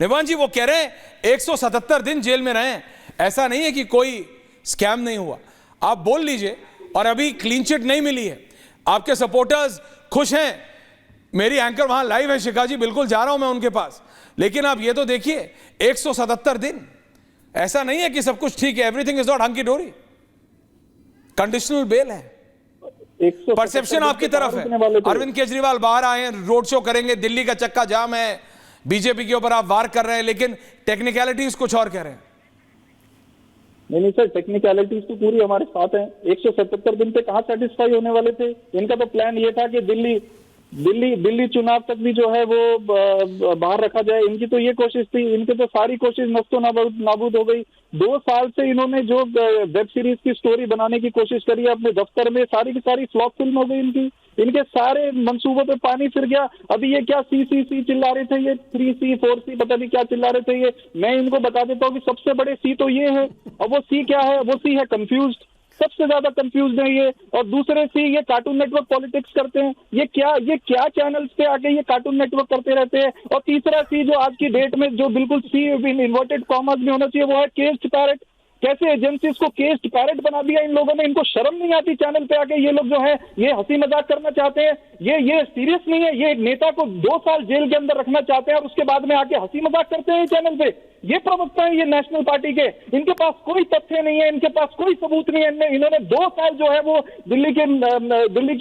निवान जी वो कह रहे हैं 177 दिन जेल में रहे, ऐसा नहीं है कि कोई स्कैम नहीं हुआ। आप बोल लीजिए। और अभी क्लीन चिट नहीं मिली है, आपके सपोर्टर्स खुश हैं। मेरी एंकर वहां लाइव है शिखा जी, बिल्कुल जा रहा हूं मैं उनके पास। लेकिन आप ये तो देखिए 177 दिन, ऐसा नहीं है कि सब कुछ ठीक है, एवरीथिंग इज नॉट हंकी डोरी। कंडीशनल बेल है, परसेप्शन आपकी तरफ है। अरविंद केजरीवाल बाहर आए हैं, रोड शो करेंगे, दिल्ली का चक्का जाम है, बीजेपी के ऊपर आप वार कर रहे हैं, लेकिन टेक्निकलिटीज कुछ और कह रहे हैं। नहीं सर, टेक्निकलिटीज तो पूरी हमारे साथ है। 177 दिन पे कहाँ सेटिस्फाई होने वाले थे? इनका तो प्लान ये था कि दिल्ली चुनाव तक भी जो है वो बाहर रखा जाए। इनकी तो ये कोशिश थी, इनकी तो सारी कोशिश नस्तो नाबूद हो गई। 2 साल से इन्होंने जो वेब सीरीज की स्टोरी बनाने की कोशिश करी है अपने दफ्तर में, सारी की सारी फ्लॉप फिल्म हो गई इनकी। इनके सारे मंसूबों पे पानी फिर गया। अभी ये क्या सी चिल्ला रहे थे, ये 3C 4C पता नहीं क्या चिल्ला रहे थे ये। मैं इनको बता देता हूँ कि सबसे बड़े सी तो ये है, और वो सी क्या है? वो सी है कंफ्यूज्ड। सबसे ज्यादा कंफ्यूज है ये। और दूसरे सी ये कार्टून नेटवर्क पॉलिटिक्स करते हैं। ये क्या चैनल्स पे आके ये कार्टून नेटवर्क करते रहते हैं। और तीसरा सी जो आज की डेट में जो बिल्कुल सी इन्वर्टेड कॉमर्स में होना चाहिए, वो है केस्ड पैरेट। कैसे एजेंसीज को केस्ड पैरेट बना दिया इन लोगों ने। इनको शर्म नहीं आती चैनल पे आके ये लोग जो है ये हंसी मजाक करना चाहते हैं। ये सीरियस नहीं है। ये नेता को 2 साल जेल के अंदर रखना चाहते हैं और उसके बाद में आके हंसी मजाक करते हैं चैनल पे। ये प्रवक्ता है ये नेशनल पार्टी के, इनके पास कोई तथ्य नहीं है, इनके पास कोई सबूत नहीं है। इन्होंने 2 साल जो है वो दिल्ली के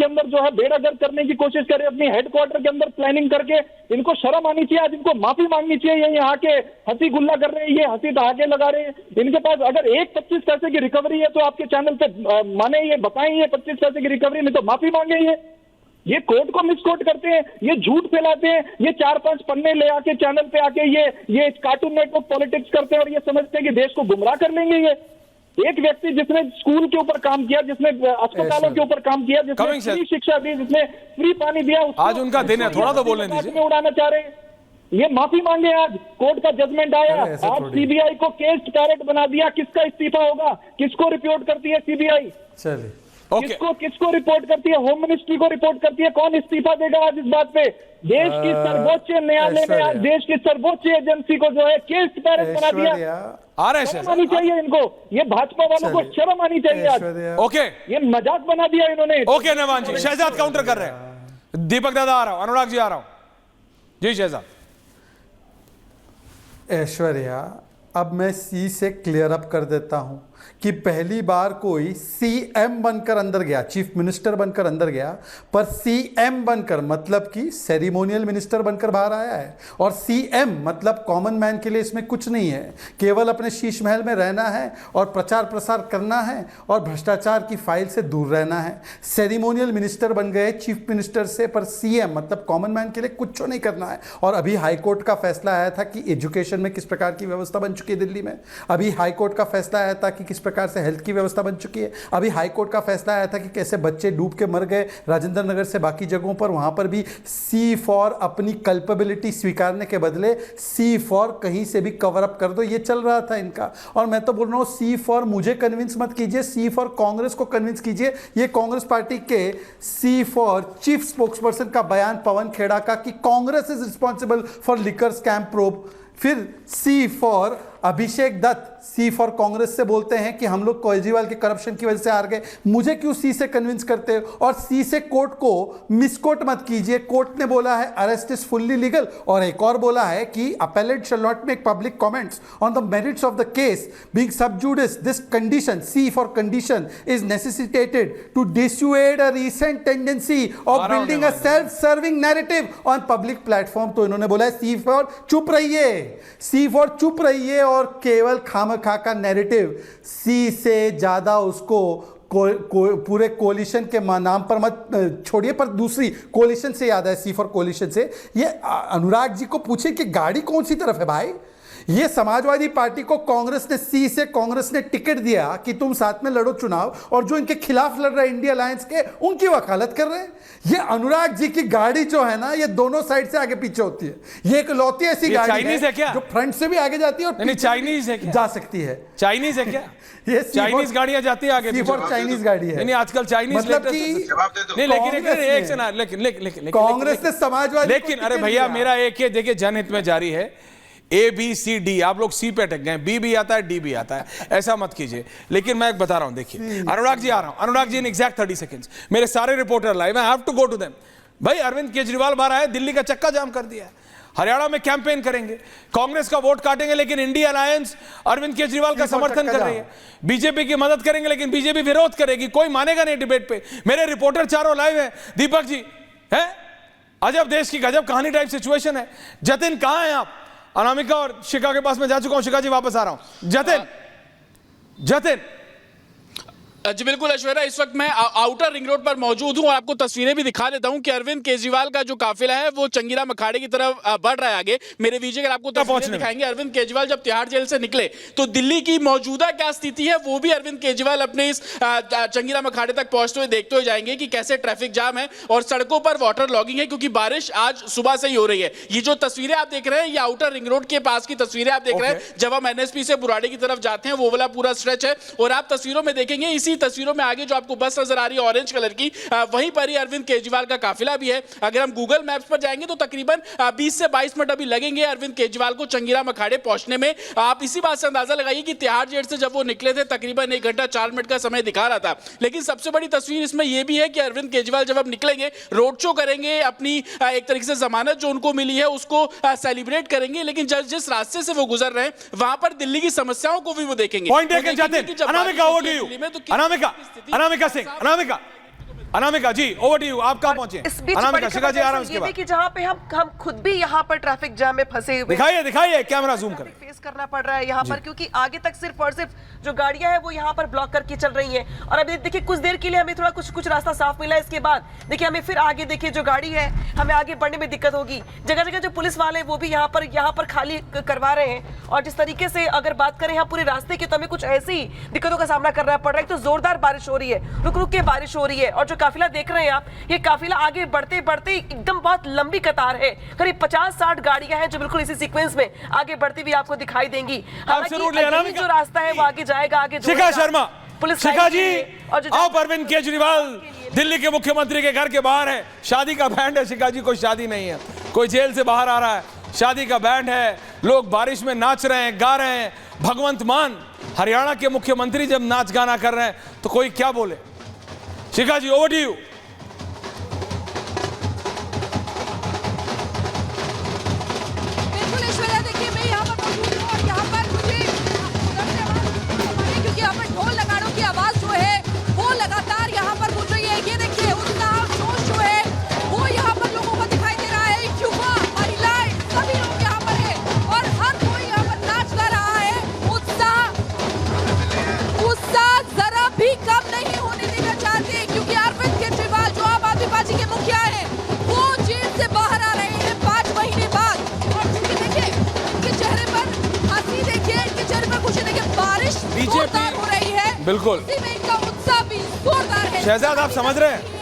अंदर जो है बेड़ागर्द करने की कोशिश करे अपनी हेडक्वार्टर के अंदर प्लानिंग करके। इनको शर्म आनी चाहिए, आज इनको माफी मांगनी चाहिए। ये यहाँ के हंसी गुल्ला कर रहे हैं, ये हंसी ठहाके लगा रहे हैं। इनके पास अगर 25 पैसे की रिकवरी है तो आपके चैनल पे माने ये बताएं, ये 25 पैसे की रिकवरी में तो माफी मांगे। ये कोर्ट को मिसकोट करते हैं, ये झूठ फैलाते हैं, ये 4-5 पन्ने ले आके चैनल पे आके ये कार्टून नेटवर्क पॉलिटिक्स करते हैं और ये समझते हैं कि देश को गुमराह कर लेंगे। ये एक व्यक्ति जिसने स्कूल के ऊपर काम किया, जिसने अस्पतालों के ऊपर काम किया, जिसने फ्री शिक्षा दी, जिसने फ्री पानी दिया, आज उनका दिन है, थोड़ा तो बोलने दीजिए। उड़ाना चाह रहे हैं, ये माफी मांगे। आज कोर्ट का जजमेंट आया, आज सीबीआई को केस्ड पैरेट बना दिया। किसका इस्तीफा होगा? किसको रिपोर्ट करती है सीबीआई? चलिए किसको रिपोर्ट करती है? होम मिनिस्ट्री को रिपोर्ट करती है। कौन इस्तीफा देगा आज इस बात पे? देश की सर्वोच्च न्यायालय ने आज देश की सर्वोच्च एजेंसी को जो है केस पैरेट बना दिया। आ रहे शर्म आनी चाहिए इनको। ये भाजपा वालों को शर्म आनी चाहिए आज। ओके, ये मजाक बना दिया इन्होंने। ओके निवान जी, शहजाद काउंटर कर रहे हैं। दीपक दादा आ रहा हूं, अनुराग जी आ रहा हूं जी। शहजाद। ऐश्वर्या, अब मैं सी से क्लियर अप कर देता हूं कि पहली बार कोई सीएम बनकर अंदर गया, चीफ मिनिस्टर बनकर अंदर गया, पर सीएम बनकर मतलब कि सेरिमोनियल मिनिस्टर बनकर बाहर आया है। और सीएम मतलब कॉमन मैन के लिए इसमें कुछ नहीं है, केवल अपने शीश महल में रहना है और प्रचार प्रसार करना है और भ्रष्टाचार की फाइल से दूर रहना है। सेरिमोनियल मिनिस्टर बन गए चीफ मिनिस्टर से, पर सीएम मतलब कॉमन मैन के लिए कुछ नहीं करना है। और अभी हाईकोर्ट का फैसला आया था कि एजुकेशन में किस प्रकार की व्यवस्था बन चुकी है दिल्ली में। अभी हाईकोर्ट का फैसला आया था कि किस प्रकार से हेल्थ की व्यवस्था बन चुकी है। अभी हाईकोर्ट का फैसला आया था कि कैसे बच्चे डूब के मर गए राजेंद्र नगर से बाकी जगहों पर, वहां पर भी सी फॉर अपनी कल्पेबिलिटी स्वीकारने के बदले सी फॉर कहीं से भी कवर अप कर दो, ये चल रहा था इनका। और मैं तो बोल रहा हूं सी फॉर मुझे कन्विंस मत कीजिए, सी फॉर कांग्रेस को कन्विंस कीजिए। ये कांग्रेस पार्टी के सी फॉर चीफ स्पोक्सपर्सन का बयान पवन खेड़ा का कि Congress is responsible for liquor scam probe. फिर C for Abhishek Dutt C for Congress से बोलते हैं कि हम लोग केजरीवाल के करप्शन की वजह से हार गए। मुझे क्यों सी से कन्विंस करते हो? और सी से कोर्ट को मिसकोट मत कीजिए। कोर्ट ने बोला है अरेस्ट इज फुल्ली लीगल, और एक और बोला है कि appellate shall not make public comments on the merits of the case being sub judice. This condition, C for condition, is necessitated to dissuade a recent tendency of building a self serving narrative on public platform. तो इन्होंने बोला है सी for चुप रहिए, सी for चुप रहिए और केवल खामखा का नैरेटिव। सी से ज्यादा उसको पूरे कोलिशन के नाम पर मत छोड़िए, पर दूसरी कोलिशन से याद है, सी फॉर कोलिशन से। ये अनुराग जी को पूछे कि गाड़ी कौन सी तरफ है भाई। ये समाजवादी पार्टी को कांग्रेस ने, सी से कांग्रेस ने टिकट दिया कि तुम साथ में लड़ो चुनाव, और जो इनके खिलाफ लड़ रहे इंडिया अलायंस के, उनकी वकालत कर रहे हैं। ये अनुराग जी की गाड़ी जो है ना, ये दोनों साइड से आगे पीछे होती है। ये एक लौती ऐसी गाड़ी है जो फ्रंट से भी आगे जाती है और चाइनीज है क्या? जा सकती है। चाइनीज है क्या? ये चाइनीज गाड़ियां जाती है आगे। चाइनीज गाड़ी है। नहीं, आजकल चाइनीज मतलब कि नहीं, लेकिन कांग्रेस ने समाजवादी, लेकिन अरे भैया मेरा एक है, देखिए जनहित में जारी है, ए बी सी डी, आप लोग सी पे अटक गए, बी भी आता है डी भी आता है, ऐसा मत कीजिए। लेकिन मैं एक बता रहा हूं, देखिए अनुराग जी आ रहा हूं, Anurag ji in exact 30 seconds, मेरे सारे reporter live, I have to go to them. भाई अरविंद केजरीवाल बाहर आए, दिल्ली का चक्का जाम कर दिया है, हरियाणा में कैंपेन करेंगे, कांग्रेस का वोट काटेंगे, लेकिन इंडिया अलायंस अरविंद केजरीवाल का समर्थन कर रही है, बीजेपी की मदद करेंगे, लेकिन बीजेपी विरोध करेगी, कोई मानेगा नहीं डिबेट पे। मेरे रिपोर्टर चारों लाइव है, दीपक जी है, अजब देश की गजब कहानी टाइप सिचुएशन है। जतिन कहां हैं आप? अनामिका और शिखा के पास मैं जा चुका हूं, शिखा जी वापस आ रहा हूं। जतिन जी बिल्कुल ऐश्वर्या, इस वक्त मैं आउटर रिंग रोड पर मौजूद हूं और आपको तस्वीरें भी दिखा देता हूं कि अरविंद केजरीवाल का जो काफिला है वो चंगीराम अखाड़े की तरफ बढ़ रहा है आगे। मेरे विजय अगर आपको तस्वीरें दिखाएंगे, अरविंद केजरीवाल जब तिहाड़ जेल से निकले तो दिल्ली की मौजूदा क्या स्थिति है वो भी अरविंद केजरीवाल अपने इस चंगीराम अखाड़े तक पहुंचते हुए देखते हुए जाएंगे कि कैसे ट्रैफिक जाम है और सड़कों पर वाटर लॉगिंग है, क्योंकि बारिश आज सुबह से ही हो रही है। ये जो तस्वीरें आप देख रहे हैं, ये आउटर रिंग रोड के पास की तस्वीरें आप देख रहे हैं, जब हम एनएसपी से बुराड़ी की तरफ जाते हैं वो वाला पूरा स्ट्रेच है। और आप तस्वीरों में देखेंगे, इसी तस्वीरों में आगे जो आपको बस नजर आ रही है ऑरेंज कलर की, वहीं पर ही अरविंद केजरीवाल का काफिला भी है। अगर हम गूगल मैप्स पर जाएंगे तो तकरीबन 20 से 22 मिनट अभी लगेंगे अरविंद केजरीवाल को चंगीराम अखाड़े पहुंचने में। आप इसी बात से अंदाजा लगाइए कि तिहाड़ जेल से जब वो निकले थे तकरीबन 1 घंटा 4 मिनट का समय दिखा रहा था। लेकिन सबसे बड़ी तस्वीर इसमें यह भी है कि अरविंद केजरीवाल जब अब निकलेंगे, रोड शो करेंगे, अपनी एक तरीके से जमानत जो उनको मिली है उसको सेलिब्रेट करेंगे, लेकिन जिस रास्ते से वो गुजर रहे हैं वहां पर दिल्ली की समस्याओं को भी वो देखेंगे। पॉइंट टेकन जाते हैं। Anamika over to you, Anamika Singh, Anamika ji over to you, आप कहां पहुंचे? अनामिका, शिखा जी आ रहा है उसके बाद। कि जहां पे हम खुद भी यहां पर ट्रैफिक जाम में फंसे हुए, दिखाइए कैमरा जूम कर, फेस करना पड़ रहा है यहां पर, क्योंकि आगे तक सिर्फ और सिर्फ जो गाड़ियां हैं वो यहां पर ब्लॉक करके चल रही हैं। और अभी देखिए कुछ देर के लिए हमें थोड़ा कुछ रास्ता साफ मिला है, इसके बाद देखिए हमें फिर आगे देखिए जो गाड़ी है हमें आगे बढ़ने में दिक्कत होगी। जगह जगह जो पुलिस वाले वो भी यहाँ पर खाली करवा रहे हैं। और जिस तरीके से अगर बात करें यहाँ पूरे रास्ते की, तो हमें कुछ ऐसी दिक्कतों का सामना करना पड़ रहा है। तो जोरदार बारिश हो रही है, रुक रुक के बारिश हो रही है, और जो काफिला देख रहे हैं आप, ये काफिला आगे बढ़ते बढ़ते एकदम बहुत लंबी कतार है, करीब 50-60 गाड़ियां हैं जो बिल्कुल इसी सीक्वेंस में आगे बढ़ती हुई आपको दिखाई देंगी। हालांकि जो रास्ता है वो आगे जाएगा, आगे शिखा शर्मा, शिखा जी आप अरविंद केजरीवाल दिल्ली के मुख्यमंत्री के घर के बाहर है, शादी का बैंड है। शिखा जी कोई शादी नहीं है, कोई जेल से बाहर आ रहा है, शादी का बैंड है, लोग बारिश में नाच रहे हैं, गा रहे हैं, भगवंत मान। हरियाणा के मुख्यमंत्री जब नाच गाना कर रहे हैं तो कोई क्या बोले? शिखा जी ओवर टू यू। जोरदार हो रही है, बिल्कुल इनका उत्साह भी जोरदार है। शहजाद आप समझ रहे हैं,